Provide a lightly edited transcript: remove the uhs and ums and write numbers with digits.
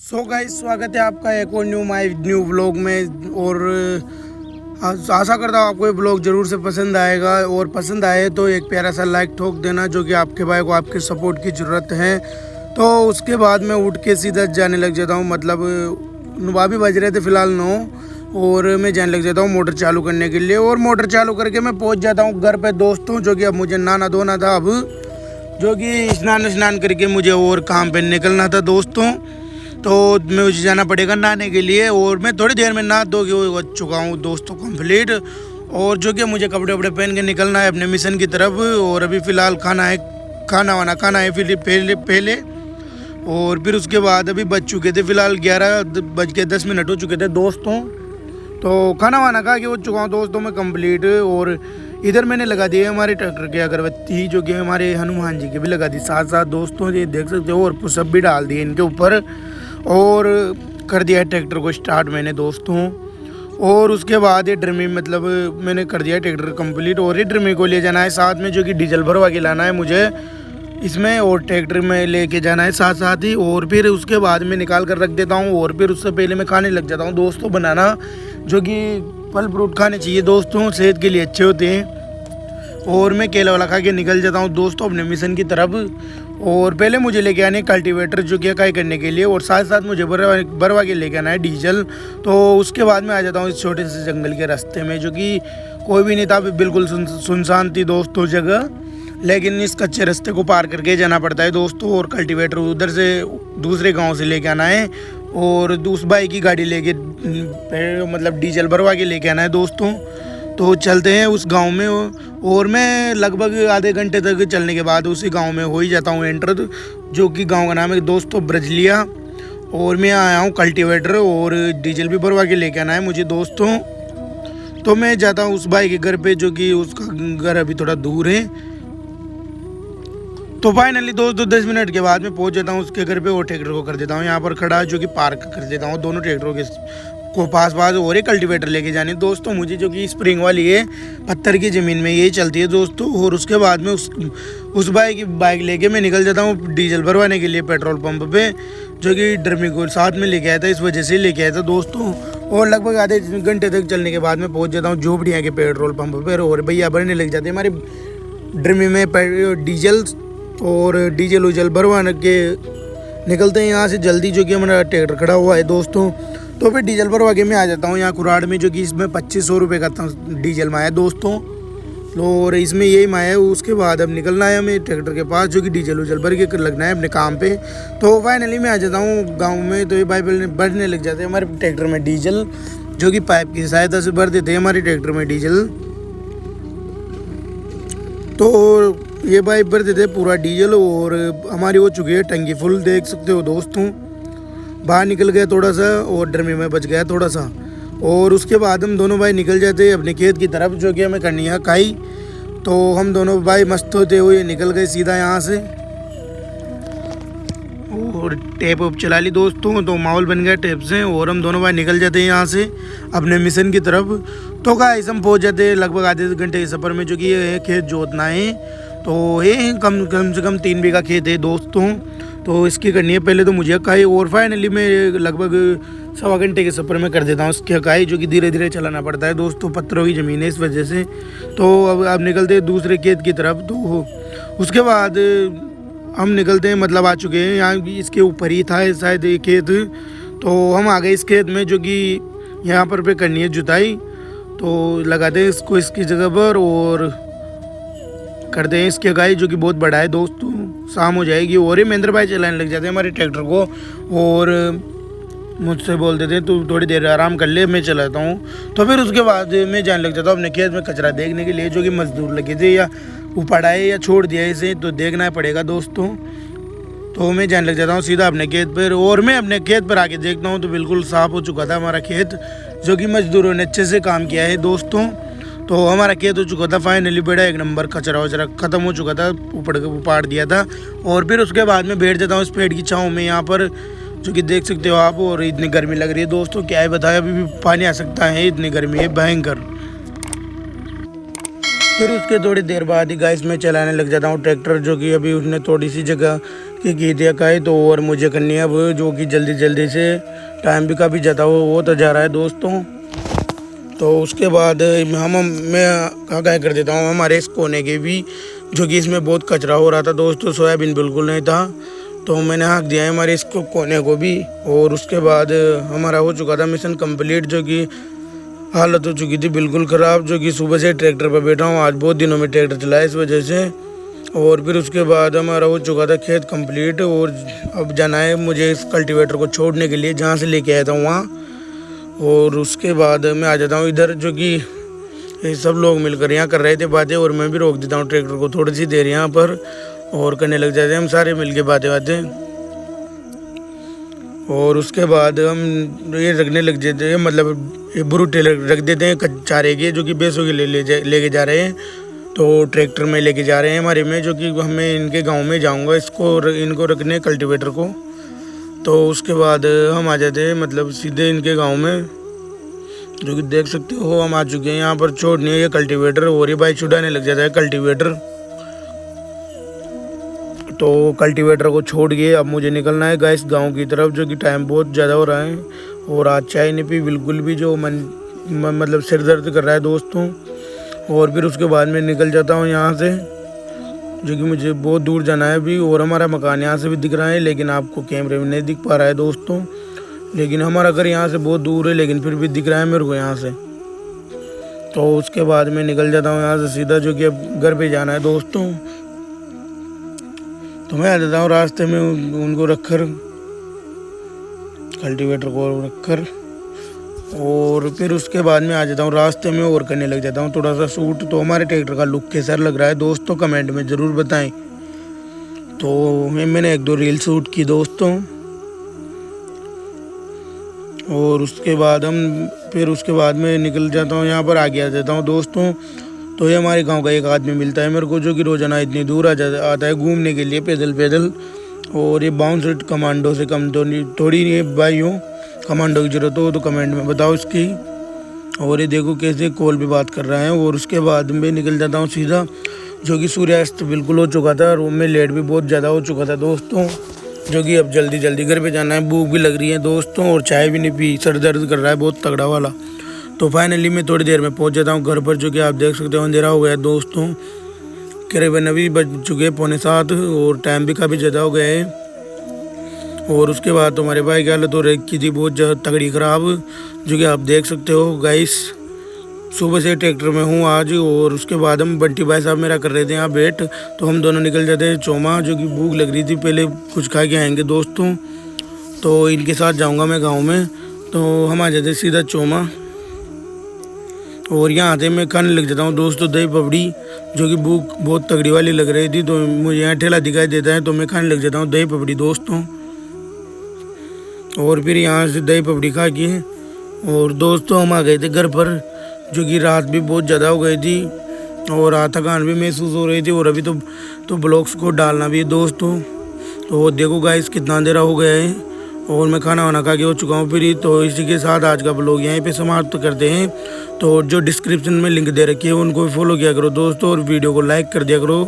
Guys, स्वागत है आपका एक और न्यू व्लॉग में। और आशा करता हूँ आपको ये ब्लॉग ज़रूर से पसंद आएगा, और पसंद आए तो एक प्यारा सा लाइक ठोक देना, जो कि आपके भाई को आपके सपोर्ट की ज़रूरत है। तो उसके बाद मैं उठ के सीधा जाने लग जाता हूँ, मतलब अभी बज रहे थे फ़िलहाल 9, और मैं जाने लग जाता हूँ मोटर चालू करने के लिए। और मोटर चालू करके मैं पहुँच जाता हूँ घर पे दोस्तों, जो कि अब मुझे नहाना धोना था, अब जो कि स्नान करके मुझे और काम पे निकलना था दोस्तों। तो मैं मुझे जाना पड़ेगा नहाने के लिए, और मैं थोड़ी देर में नहा धो के हो चुका हूँ दोस्तों कंप्लीट। और जो कि मुझे कपड़े वपड़े पहन के निकलना है अपने मिशन की तरफ। और अभी फ़िलहाल खाना है फिर पहले और फिर उसके बाद अभी बज चुके थे फ़िलहाल 11:10 हो चुके थे दोस्तों। तो खाना खा के हो चुका हूँ दोस्तों मैं कंप्लीट। और इधर मैंने लगा दिए हमारे ट्रैक्टर की अगरबत्ती, जो कि हमारे हनुमान जी की भी लगा दी साथ साथ दोस्तों, ये देख सकते हो। और पुशअप भी डाल दिए इनके ऊपर, और कर दिया है ट्रैक्टर को स्टार्ट मैंने दोस्तों। और उसके बाद ये ड्रमी, मतलब मैंने कर दिया ट्रैक्टर कंप्लीट। और ये ड्रमी को ले जाना है साथ में, जो कि डीजल भरवा के लाना है मुझे इसमें, और ट्रैक्टर में लेके जाना है साथ साथ ही। और फिर उसके बाद मैं निकाल कर रख देता हूँ, और फिर उससे पहले मैं खाने लग जाता हूँ दोस्तों बनाना, जो कि फल फ्रूट खाने चाहिए दोस्तों, सेहत के लिए अच्छे होते हैं। और मैं केला वाला खा के निकल जाता हूँ दोस्तों अपने मिशन की तरफ। और पहले मुझे लेके आने कल्टीवेटर, जो कि अकाई करने के लिए, और साथ साथ मुझे भरवा के लेके आना है डीजल। तो उसके बाद मैं आ जाता हूँ इस छोटे से जंगल के रास्ते में, जो कि कोई भी नहीं था, बिल्कुल सुनसान थी दोस्तों जगह। लेकिन इस कच्चे रास्ते को पार करके जाना पड़ता है दोस्तों, और कल्टीवेटर उधर से दूसरे गांव से लेके आना है, और उस बाइक की गाड़ी लेके मतलब डीजल भरवा के लेके आना है दोस्तों। तो चलते हैं उस गांव में, और मैं लगभग आधे घंटे तक चलने के बाद उसी गांव में हो ही जाता हूँ एंटर, जो कि गांव का नाम है दोस्तों ब्रजलिया। और मैं आया हूँ कल्टीवेटर, और डीजल भी भरवा के लेके आना है मुझे दोस्तों। तो मैं जाता हूँ उस भाई के घर पे, जो कि उसका घर अभी थोड़ा दूर है। तो फाइनली दोस्तों 10 मिनट के बाद मैं पहुंच जाता हूं उसके घर पे, और ट्रैक्टर को कर देता हूं यहाँ पर खड़ा, जो कि पार्क कर देता हूं दोनों ट्रैक्टरों के को पास। और एक कल्टीवेटर लेके जाने दोस्तों मुझे, जो कि स्प्रिंग वाली है, पत्थर की ज़मीन में यही चलती है दोस्तों। और उसके बाद में उस भाई की बाइक लेके मैं निकल जाता हूँ डीजल भरवाने के लिए पेट्रोल पंप पे, जो कि ड्रमी को साथ में लेके आया था, इस वजह से लेके आया था दोस्तों। और लगभग आधे घंटे तक चलने के बाद मैं पहुँच जाता हूँ झोपड़ियाँ के पेट्रोल पंप पर, और भैया भरने लग जाते हैं हमारे ड्रमी में डीजल। और डीजल उजल भरवा के निकलते हैं यहाँ से जल्दी, जो कि हमारा ट्रैक्टर खड़ा हुआ है दोस्तों। तो फिर डीजल भरवा के मैं आ जाता हूँ यहाँ कुराड़ में, जो कि इसमें 2500 रुपये का डीजल माया दोस्तों। और इसमें यही माया है। उसके बाद अब निकलना है हमें ट्रैक्टर के पास, जो कि डीजल उजल भर के लगना है अपने काम पे। तो फाइनली मैं आ जाता हूँ गाँव में। तो ये भाई भरने लग जाते हैं हमारे ट्रैक्टर में डीजल, जो कि पाइप की सहायता से भर देते हैं हमारे ट्रैक्टर में डीजल। तो ये भाई भर देते पूरा डीजल, और हमारी हो चुकी है टंकी फुल, देख सकते हो दोस्तों। बाहर निकल गया थोड़ा सा, और ड्रमी में बच गया थोड़ा सा। और उसके बाद हम दोनों भाई निकल जाते हैं अपने खेत की तरफ, जो कि हमें करनी है काई। तो हम दोनों भाई मस्त होते हुए निकल गए सीधा यहाँ से, और टेप उप चला ली दोस्तों। तो माहौल बन गया टेप से, और हम दोनों भाई निकल जाते हैं यहाँ से अपने मिशन की तरफ। तो गाइस हम पहुँच जाते हैं लगभग आधे घंटे के सफ़र में, जो कि ये खेत जोतना है। तो ये कम से कम 3 बीघा खेत है दोस्तों। तो इसकी करनी है पहले तो मुझे अकाई, और फाइनली मैं लगभग 1.25 घंटे के सफ़र में कर देता हूँ इसकी अकाई, जो कि धीरे धीरे चलाना पड़ता है दोस्तों, पत्थरों की ज़मीन है इस वजह से। तो अब निकलते हैं दूसरे खेत की तरफ। तो उसके बाद हम निकलते हैं, मतलब आ चुके हैं यहाँ, इसके ऊपर ही था शायद ये खेत। तो हम आ गए इस खेत में, जो कि यहाँ पर पे करनी है जुताई। तो लगाते हैं इसको इसकी जगह पर, और करते हैं इसकी अकाई, जो कि बहुत बड़ा है दोस्तों। शाम हो जाएगी, और ये महेंद्र भाई चलाने लग जाते हैं हमारे ट्रैक्टर को, और मुझसे बोल देते हैं तू थोड़ी देर आराम कर ले, मैं चलाता हूँ। तो फिर उसके बाद मैं जाने लग जाता हूँ अपने खेत में कचरा देखने के लिए, जो कि मजदूर लगे थे, या उपाड़ा है या छोड़ दिया इसे, तो देखना पड़ेगा दोस्तों। तो मैं जाने लग जाता हूँ सीधा अपने खेत पर, और मैं अपने खेत पर आके देखता हूँ तो बिल्कुल साफ़ हो चुका था हमारा खेत, जो कि मजदूरों ने अच्छे से काम किया है दोस्तों। तो हमारा खेत हो चुका था फाइनली बड़ा एक नंबर, कचरा वचरा ख़त्म हो चुका था, उपाड़ दिया था। और फिर उसके बाद मैं बैठ जाता हूँ इस पेड़ की छाँव में यहाँ पर, जो कि देख सकते हो आप। और इतनी गर्मी लग रही है दोस्तों, क्या है बताया, अभी भी पानी आ सकता है, इतनी गर्मी है भयंकर। फिर उसके थोड़ी देर बाद ही गाइस मैं चलाने लग जाता हूँ ट्रैक्टर, जो कि अभी उसने थोड़ी सी जगह की दिया है तो और मुझे करनी है अब, जो कि जल्दी जल्दी से टाइम भी काफ़ी ज़्यादा वो तो जा रहा है दोस्तों। तो उसके बाद मैं क्या कर देता हूँ हमारे इस कोने के भी, जो कि इसमें बहुत कचरा हो रहा था दोस्तों, सोयाबीन बिल्कुल नहीं था, तो मैंने हाँक दिया है हमारे इस कोने को भी। और उसके बाद हमारा हो चुका था मिशन कंप्लीट, जो कि हालत हो चुकी थी बिल्कुल ख़राब, जो कि सुबह से ट्रैक्टर पर बैठा हूँ, आज बहुत दिनों में ट्रैक्टर चलाया इस वजह से। और फिर उसके बाद हमारा हो चुका था खेत कंप्लीट, और अब जाना है मुझे इस कल्टीवेटर को छोड़ने के लिए जहाँ से लेके आया था वहाँ। और उसके बाद मैं आ जाता हूँ इधर, जो कि ये सब लोग मिलकर यहाँ कर रहे थे बातें, और मैं भी रोक देता हूँ ट्रैक्टर को थोड़ी सी देर यहाँ पर, और करने लग जाते हैं हम सारे मिल के बातें। और उसके बाद हम ये रखने लग जाते हैं, मतलब ये बुरुटे रख देते हैं चारे के, जो कि भैंसों के लेके जा रहे हैं। तो ट्रैक्टर में लेके जा रहे हैं हमारे में, जो कि हमें इनके गांव में जाऊंगा इनको रखने कल्टीवेटर को। तो उसके बाद हम आ जाते हैं मतलब सीधे इनके गांव में, जो कि देख सकते हो हम आ चुके हैं यहाँ पर छोड़ने ये कल्टीवेटर, और ये बाइक छुड़ाने लग जाता है कल्टीवेटर। तो कल्टीवेटर को छोड़ के अब मुझे निकलना है गाइस गांव की तरफ, जो कि टाइम बहुत ज़्यादा हो रहा है, और आज चाय नहीं पी बिल्कुल भी, जो मतलब सिर दर्द कर रहा है दोस्तों। और फिर उसके बाद मैं निकल जाता हूँ यहाँ से, जो कि मुझे बहुत दूर जाना है अभी। और हमारा मकान यहाँ से भी दिख रहा है, लेकिन आपको कैमरे में नहीं दिख पा रहा है दोस्तों, लेकिन हमारा घर यहाँ से बहुत दूर है, लेकिन फिर भी दिख रहा है मेरे को यहाँ से। तो उसके बाद मैं निकल जाता हूँ यहाँ से सीधा, जो कि अब घर पे जाना है दोस्तों। तो मैं आ जाता हूँ रास्ते में उनको रखकर, कल्टीवेटर को रखकर, और फिर उसके बाद में आ जाता हूँ रास्ते में और करने लग जाता हूँ थोड़ा सा शूट। तो हमारे ट्रैक्टर का लुक कैसा लग रहा है दोस्तों कमेंट में ज़रूर बताएं। तो मैंने 1-2 रील शूट की दोस्तों, और उसके बाद उसके बाद में निकल जाता हूँ यहाँ पर आगे आ जाता हूँ दोस्तों। तो ये हमारे गांव का एक आदमी मिलता है मेरे को, जो कि रोजाना इतनी दूर आता है घूमने के लिए पैदल। और ये बाउंस कमांडो से कम तो नहीं, थोड़ी ये भाइयों कमांडो की जरूरत हो तो कमेंट में बताओ इसकी। और ये देखो कैसे कॉल पे बात कर रहा है। और उसके बाद में निकल जाता हूँ सीधा, जो कि सूर्यास्त बिल्कुल हो चुका था, रूम में लेट भी बहुत ज़्यादा हो चुका था दोस्तों, जो कि अब जल्दी जल्दी घर पे जाना है, भूख भी लग रही है दोस्तों, और चाय भी नहीं पी, सर दर्द कर रहा है बहुत तगड़ा वाला। तो फाइनली मैं थोड़ी देर में पहुंच जाता हूं घर पर, जो कि आप देख सकते हो अंधेरा हो गया दोस्तों, करीबन अभी बज चुके 6:45, और टाइम भी काफ़ी ज़्यादा हो गया है। और उसके बाद तुम्हारे भाई की हालत हो रखी थी बहुत ज़्यादा तगड़ी ख़राब, जो कि आप देख सकते हो गाइस। सुबह से ट्रैक्टर में हूँ आज, और उसके बाद हम बंटी भाई साहब मेरा कर रहे थे यहाँ वेट, तो हम दोनों निकल जाते हैं चोमा, जो कि भूख लग रही थी, पहले कुछ खा के आएंगे दोस्तों। तो इनके साथ जाऊँगा मैं गाँव में, तो हम आ जाते सीधा चोमा, और यहाँ आते मैं खाने लग जाता हूँ दोस्तों दही पपड़ी, जो कि भूख बहुत तगड़ी वाली लग रही थी। तो मुझे यहाँ ठेला दिखाई देता है, तो मैं खाने लग जाता हूँ दही पपड़ी दोस्तों। और फिर यहाँ से दही पपड़ी खा के और दोस्तों हम आ गए थे घर पर, जो कि रात भी बहुत ज़्यादा हो गई थी, और थकान भी महसूस हो रही थी। और अभी तो ब्लॉग्स को डालना भी है दोस्तों। तो देखो गाइस कितना अंधेरा हो गया है, और मैं खाना वाना खा के हो चुका हूँ फ्री। तो इसी के साथ आज का ब्लॉग यहीं पे समाप्त करते हैं। तो जो डिस्क्रिप्शन में लिंक दे रखी है उनको भी फॉलो किया करो दोस्तों, और वीडियो को लाइक कर दिया करो।